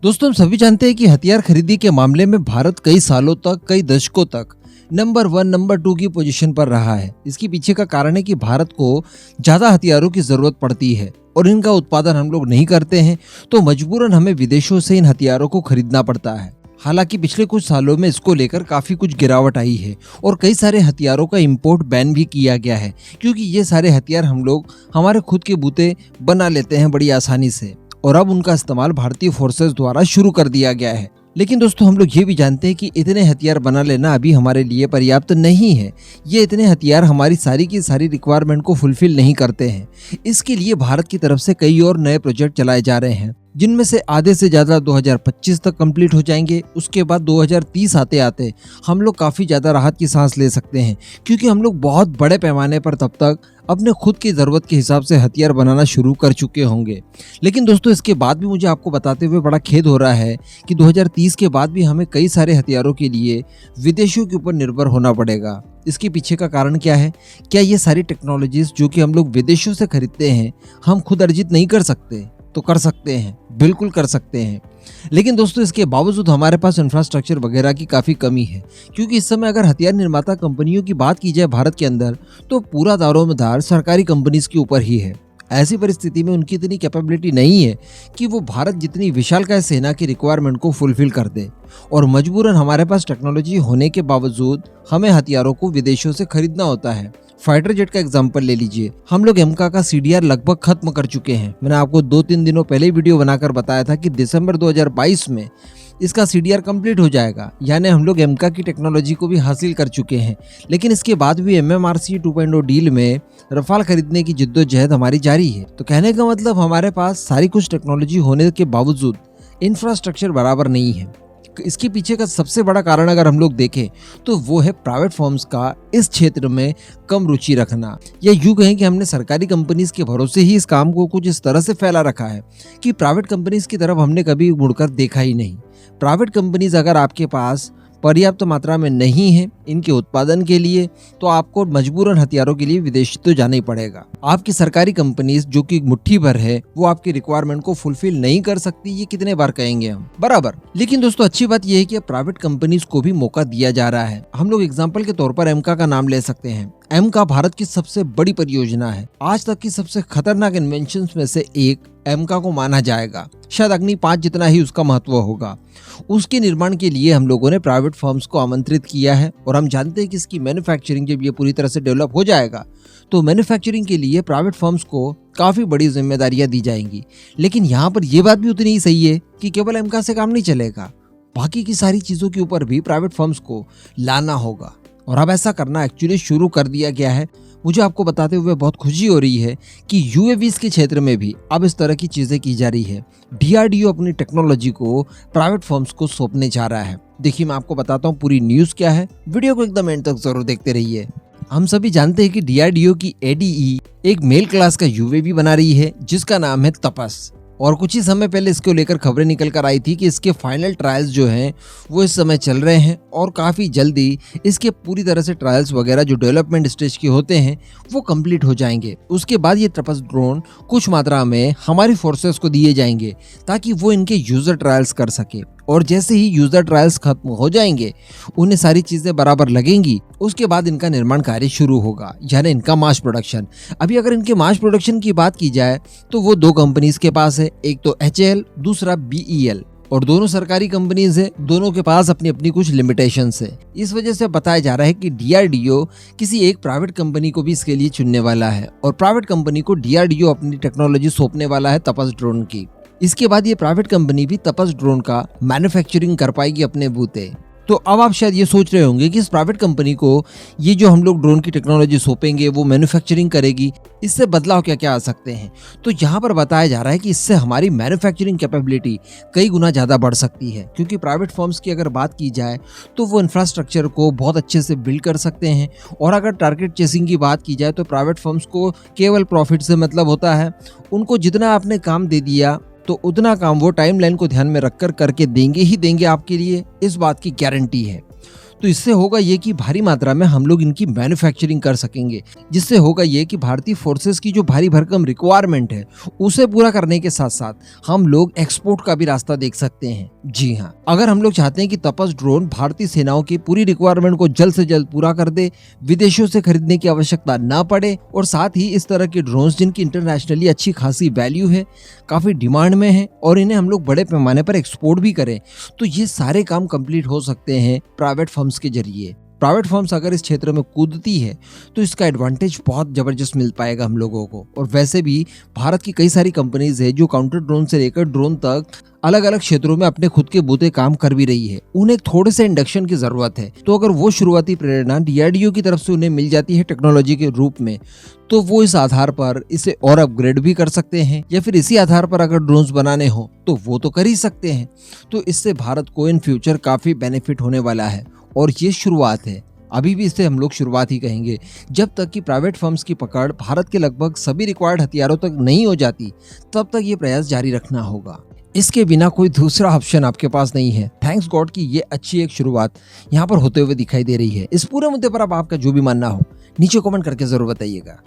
दोस्तों, हम सभी जानते हैं कि हथियार खरीदी के मामले में भारत कई सालों तक, कई दशकों तक नंबर 1, नंबर 2 की पोजीशन पर रहा है। इसके पीछे का कारण है कि भारत को ज्यादा हथियारों की जरूरत पड़ती है और इनका उत्पादन हम लोग नहीं करते हैं, तो मजबूरन हमें विदेशों से इन हथियारों को खरीदना पड़ता है। हालांकि पिछले कुछ सालों में इसको लेकर काफी कुछ गिरावट आई है और कई सारे हथियारों का इंपोर्ट बैन भी किया गया है, क्योंकि ये सारे हथियार हम लोग हमारे खुद के बूते बना लेते हैं बड़ी आसानी से और अब उनका इस्तेमाल भारतीय फोर्सेस द्वारा शुरू कर दिया गया है। लेकिन दोस्तों, हम लोग ये भी जानते हैं कि इतने हथियार बना लेना अभी हमारे लिए पर्याप्त नहीं है। ये इतने हथियार हमारी सारी की सारी रिक्वायरमेंट को फुलफिल नहीं करते हैं। इसके लिए भारत की तरफ से कई और नए प्रोजेक्ट चलाए जा रहे हैं, जिनमें से आधे से ज्यादा 2025 तक कंप्लीट हो जाएंगे। उसके बाद 2030 आते आते हम लोग काफी ज्यादा राहत की सांस ले सकते हैं, क्योंकि हम लोग बहुत बड़े पैमाने पर तब तक अपने खुद की जरूरत के हिसाब से हथियार बनाना शुरू कर चुके होंगे। लेकिन दोस्तों, इसके बाद भी मुझे आपको बताते हुए बड़ा खेद हो रहा है कि 2030 के बाद भी हमें कई सारे हथियारों के लिए विदेशों के ऊपर निर्भर होना पड़ेगा। इसके पीछे का कारण क्या है? क्या ये सारी टेक्नोलॉजीज जो कि हम लोग विदेशों से खरीदते हैं, हम खुद अर्जित नहीं कर सकते? तो कर सकते हैं, बिल्कुल कर सकते हैं। लेकिन दोस्तों, इसके बावजूद हमारे पास इंफ्रास्ट्रक्चर वगैरह की काफ़ी कमी है, क्योंकि इस समय अगर हथियार निर्माता कंपनियों की बात की जाए भारत के अंदर, तो पूरा दारोमदार सरकारी कंपनीज के ऊपर ही है। ऐसी परिस्थिति में उनकी इतनी कैपेबिलिटी नहीं है कि वो भारत जितनी विशालकाय सेना की रिक्वायरमेंट को फुलफिल कर दे, और मजबूरन हमारे पास टेक्नोलॉजी होने के बावजूद हमें हथियारों को विदेशों से खरीदना होता है। फाइटर जेट का एग्जांपल ले लीजिए। हम लोग एमका का सीडीआर लगभग खत्म कर चुके हैं। मैंने आपको 2-3 दिनों पहले वीडियो बनाकर बताया था कि दिसंबर 2022 में इसका सीडीआर कंप्लीट हो जाएगा, यानी हम लोग एमका की टेक्नोलॉजी को भी हासिल कर चुके हैं। लेकिन इसके बाद भी एमएमआरसी 2.0 डील में रफाल खरीदने की जिद्दोजहद हमारी जारी है। तो कहने का मतलब, हमारे पास सारी कुछ टेक्नोलॉजी होने के बावजूद इंफ्रास्ट्रक्चर बराबर नहीं है। इसके पीछे का सबसे बड़ा कारण अगर हम लोग देखें तो वो है प्राइवेट फर्म्स का इस क्षेत्र में कम रुचि रखना, या यूं कहें कि हमने सरकारी कंपनीज के भरोसे ही इस काम को कुछ इस तरह से फैला रखा है कि प्राइवेट कंपनीज की तरफ हमने कभी मुड़कर देखा ही नहीं। प्राइवेट कंपनीज अगर आपके पास पर्याप्त मात्रा में नहीं है इनके उत्पादन के लिए, तो आपको मजबूरन हथियारों के लिए विदेश तो जाना ही पड़ेगा। आपकी सरकारी कंपनीज जो कि मुट्ठी भर है, वो आपकी रिक्वायरमेंट को फुलफिल नहीं कर सकती। ये कितने बार कहेंगे हम, बराबर। लेकिन दोस्तों, अच्छी बात यह है कि प्राइवेट कंपनीज को भी मौका दिया जा रहा है। हम लोग एग्जाम्पल के तौर पर एमका का नाम ले सकते हैं। एमका भारत की सबसे बड़ी परियोजना है। आज तक की सबसे खतरनाक इन्वेंशन में से एक एमका को माना जाएगा। शायद अग्नि 5 जितना ही उसका महत्व होगा। उसके निर्माण के लिए हम लोगों ने प्राइवेट फर्म्स को आमंत्रित किया है, और हम जानते हैं कि इसकी मैन्युफैक्चरिंग जब ये पूरी तरह से डेवलप हो जाएगा, तो मैन्युफैक्चरिंग के लिए प्राइवेट फर्म्स को काफी बड़ी जिम्मेदारियां दी जाएंगी। लेकिन यहाँ पर यह बात भी उतनी ही सही है कि केवल एमका से काम नहीं चलेगा, बाकी की सारी चीजों के ऊपर भी प्राइवेट फर्म्स को लाना होगा, और अब ऐसा करना एक्चुअली शुरू कर दिया गया है। मुझे आपको बताते हुए बहुत खुशी हो रही है कि यूएवीज के क्षेत्र में भी अब इस तरह की चीजें की जा रही है। डीआरडीओ अपनी टेक्नोलॉजी को प्राइवेट फर्म्स को सौंपने जा रहा है। देखिए, मैं आपको बताता हूँ पूरी न्यूज क्या है। वीडियो को एकदम एंड तक जरूर देखते रहिए। हम सभी जानते हैं कि डीआरडीओ की एडीई एक मेल क्लास का यूएवी बना रही है, जिसका नाम है तपस। और कुछ ही समय पहले इसको लेकर खबरें निकल कर आई थी कि इसके फाइनल ट्रायल्स जो हैं वो इस समय चल रहे हैं, और काफ़ी जल्दी इसके पूरी तरह से ट्रायल्स वगैरह जो डेवलपमेंट स्टेज के होते हैं वो कंप्लीट हो जाएंगे। उसके बाद ये तपस ड्रोन कुछ मात्रा में हमारी फोर्सेस को दिए जाएंगे, ताकि वो इनके यूजर ट्रायल्स कर सके। और जैसे ही यूजर ट्रायल्स खत्म हो जाएंगे, उन्हें सारी चीजें बराबर लगेंगी, उसके बाद इनका निर्माण कार्य शुरू होगा, यानी इनका मास प्रोडक्शन। अभी अगर इनके मास प्रोडक्शन की बात की जाए तो वो 2 कंपनीज के पास है, एक तो HAL, दूसरा BEL, और दोनों सरकारी कंपनीज है। दोनों के पास अपनी अपनी कुछ लिमिटेशंस है। इस वजह से बताया जा रहा है कि डीआरडीओ किसी एक प्राइवेट कंपनी को भी इसके लिए चुनने वाला है, और प्राइवेट कंपनी को डीआरडीओ अपनी टेक्नोलॉजी सौंपने वाला है तपस ड्रोन की। इसके बाद ये प्राइवेट कंपनी भी तपस ड्रोन का मैन्युफैक्चरिंग कर पाएगी अपने बूते। तो अब आप शायद ये सोच रहे होंगे कि इस प्राइवेट कंपनी को ये जो हम लोग ड्रोन की टेक्नोलॉजी सौंपेंगे वो मैन्युफैक्चरिंग करेगी, इससे बदलाव क्या क्या आ सकते हैं। तो यहाँ पर बताया जा रहा है कि इससे हमारी मैन्युफैक्चरिंग कैपेबिलिटी कई गुना ज़्यादा बढ़ सकती है, क्योंकि प्राइवेट फर्म्स की अगर बात की जाए तो वो इंफ्रास्ट्रक्चर को बहुत अच्छे से बिल्ड कर सकते हैं। और अगर टारगेट चेसिंग की बात की जाए तो प्राइवेट फर्म्स को केवल प्रॉफिट से मतलब होता है। उनको जितना आपने काम दे दिया तो उतना काम वो टाइमलाइन को ध्यान में रखकर करके देंगे ही देंगे आपके लिए, इस बात की गारंटी है। तो इससे होगा ये कि भारी मात्रा में हम लोग इनकी मैन्युफैक्चरिंग कर सकेंगे, जिससे होगा ये कि भारतीय फोर्सेस की जो भारी भरकम रिक्वायरमेंट है उसे पूरा करने के साथ साथ हम लोग एक्सपोर्ट का भी रास्ता देख सकते हैं। जी हाँ, अगर हम लोग चाहते हैं कि तपस ड्रोन भारतीय सेनाओं की पूरी रिक्वायरमेंट को जल्द से जल्द पूरा कर दे, विदेशों से खरीदने की आवश्यकता ना पड़े, और साथ ही इस तरह के ड्रोन्स जिनकी इंटरनेशनली अच्छी खासी वैल्यू है, काफी डिमांड में है, और इन्हें हम लोग बड़े पैमाने पर एक्सपोर्ट भी करें, तो ये सारे काम कंप्लीट हो सकते हैं प्राइवेट फर्म्स के जरिए। प्राइवेट फर्म्स अगर इस क्षेत्र में कूदती है तो इसका एडवांटेज बहुत जबरदस्त मिल पाएगा हम लोगों को। और वैसे भी भारत की कई सारी कंपनीज है जो काउंटर ड्रोन से लेकर ड्रोन तक अलग अलग क्षेत्रों में अपने खुद के बूते काम कर भी रही है। उन्हें थोड़े से इंडक्शन की जरूरत है, तो अगर वो शुरुआती प्रेरणा DRDO की तरफ से उन्हें मिल जाती है टेक्नोलॉजी के रूप में, तो वो इस आधार पर इसे और अपग्रेड भी कर सकते हैं, या फिर इसी आधार पर अगर ड्रोन्स बनाने हो तो वो तो कर ही सकते हैं। तो इससे भारत को इन फ्यूचर काफी बेनिफिट होने वाला है, और ये शुरुआत है। अभी भी इसे हम लोग शुरुआत ही कहेंगे। जब तक कि प्राइवेट फर्म्स की पकड़ भारत के लगभग सभी रिक्वायर्ड हथियारों तक नहीं हो जाती, तब तक ये प्रयास जारी रखना होगा। इसके बिना कोई दूसरा ऑप्शन आपके पास नहीं है। थैंक्स गॉड कि ये अच्छी एक शुरुआत यहाँ पर होते हुए दिखाई दे रही है। इस पूरे मुद्दे पर अब आपका जो भी मानना हो नीचे कमेंट करके जरूर बताइएगा।